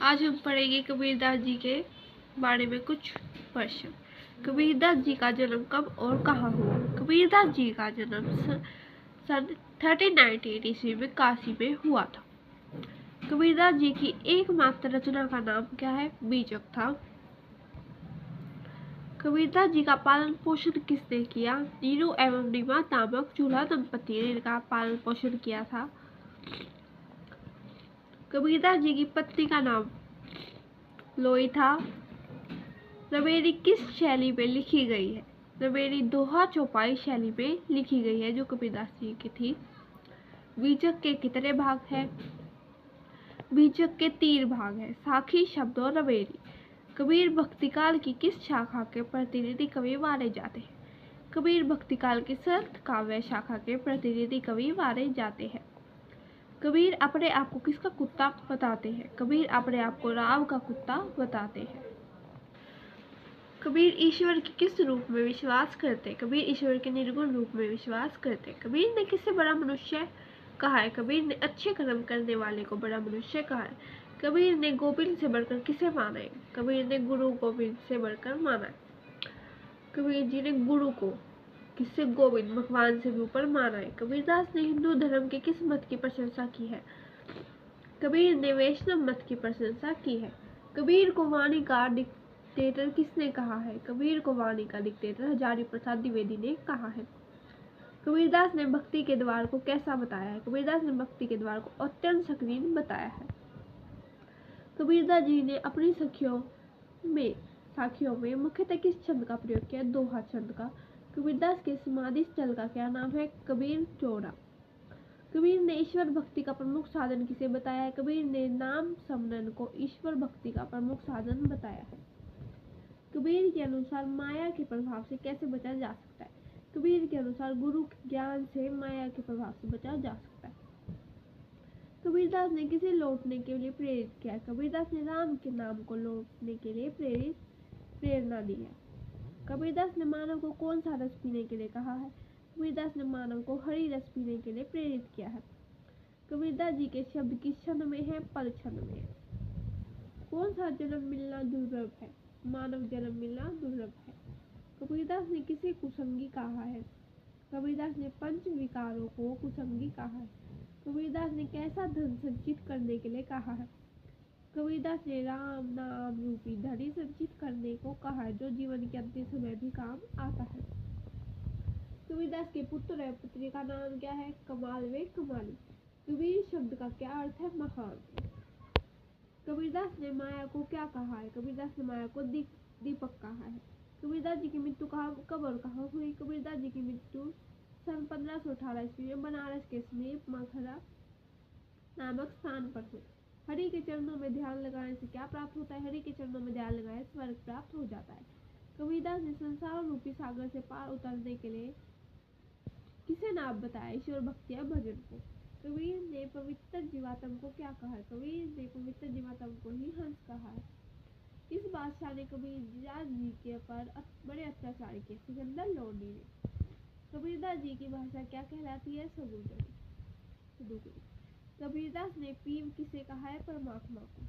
आज हम पढ़ेंगे कबीरदास जी के बारे में कुछ प्रश्न। कबीरदास जी का जन्म कब और कहाँ हुआ? कबीरदास जी का जन्म सन 1398 ईस्वी में काशी में हुआ था। कबीरदास जी की एकमात्र रचना का नाम क्या है? बीजक था। कबीरदास जी का पालन पोषण किसने किया? नीरू एवं रीमा नामक चूल्हा दंपति ने इनका पालन पोषण किया था। कबीरदास जी की पत्नी का नाम लोई था। रवेरी किस शैली में लिखी गई है? रवेरी दोहा चौपाई शैली में लिखी गई है जो कबीरदास जी की थी। बीजक के कितने भाग हैं? बीजक के 3 भाग हैं, साखी, शब्द और रवेरी। कबीर भक्तिकाल की किस शाखा के प्रतिनिधि कवि माने जाते हैं? कबीर भक्तिकाल की संत काव्य शाखा के प्रतिनिधि कवि माने जाते हैं। कबीर अपने आप को किसका कुत्ता बताते हैं? कबीर अपने आप को राम का कुत्ता बताते हैं। कबीर ईश्वर के किस रूप में विश्वास करते? कबीर ईश्वर के निर्गुण रूप में विश्वास करते। कबीर ने किसे बड़ा मनुष्य कहा है? कबीर ने अच्छे कर्म करने वाले को बड़ा मनुष्य कहा है। कबीर ने गोविंद से बढ़कर किसे माना है? कबीर ने गुरु गोविंद से बढ़कर माना है। कबीर जी ने गुरु को किससे? गोविंद भगवान से भी ऊपर माना है। कबीरदास ने हिंदू धर्म के किस मत की प्रशंसा की है? कबीर ने वैष्णव मत की प्रशंसा की है। कबीर को वाणी का डिक्टेटर किसने कहा है? कबीर को वाणी का डिक्टेटर हजारी प्रसाद द्विवेदी ने कहा है। कबीरदास ने भक्ति के द्वार को कैसा बताया है? कबीरदास ने भक्ति के द्वार को अत्यंत संकीर्ण बताया है। कबीरदास जी ने अपनी साखियों में मुख्यतः किस छंद का प्रयोग किया? दोहा छंद का। कबीरदास के समाधि स्थल का क्या नाम है? कबीर चौरा। कबीर ने ईश्वर भक्ति का प्रमुख साधन किसे बताया है? कबीर ने नाम स्मरण को ईश्वर भक्ति का प्रमुख साधन बताया है। कबीर के अनुसार माया के प्रभाव से कैसे बचा जा सकता है? कबीर के अनुसार गुरु ज्ञान से माया के प्रभाव से बचा जा सकता है। कबीरदास ने किसे लौटने के लिए प्रेरित किया? कबीरदास ने राम के नाम को लौटने के लिए प्रेरणा दी है। कबीरदास ने मानव को कौन सा रस पीने के लिए कहा है? कबीरदास ने मानव को हरि रस पीने के लिए प्रेरित किया है। कबीरदास जी के शब्द किस छंद में है? पद छंद में है। कौन सा जन्म मिलना दुर्लभ है? मानव जन्म मिलना दुर्लभ है। कबीरदास ने किसे कुसंगी कहा है? कबीरदास ने पंच विकारों को कुसंगी कहा है। कबीरदास ने कैसा धन संचित करने के लिए कहा है? कबीरदास ने राम नाम रूपी धन संचित करने को कहा है जो जीवन के अंतिम समय भी काम आता है। कबीरदास के पुत्र एवं पुत्री का नाम क्या है? कमाल व कमाली। कबीर शब्द का क्या अर्थ है? महान। कबीरदास ने माया को क्या कहा है? कबीरदास ने माया को दीपक कहा है। कबीरदास जी की मृत्यु कब और कहाँ हुई? कबीरदास जी की मृत्यु सन 1518 ईस्वी में बनारस के समीप मखरा नामक स्थान पर हुई। हरि के चरणों में ध्यान लगाने से क्या प्राप्त होता है? हरि के चरणों में ध्यान लगाने से स्वर्ग प्राप्त हो जाता है। कबीरदास ने संसार रूपी सागर से पार उतरने के लिए किसे नाम बताया? ईश्वर भक्ति या भजन को। कबीर ने पवित्र जीवात्म को क्या कहा है? कबीर ने पवित्र जीवात्म को ही हंस कहा है। किस बादशाह ने कबीरदास जी के पर बड़े अत्याचार किए? सिकंदर लोडी ने। कबीरदास जी की भाषा क्या कहलाती है? सदुगुणी। कबीरदास ने पीर किसे कहा है? परमात्मा को।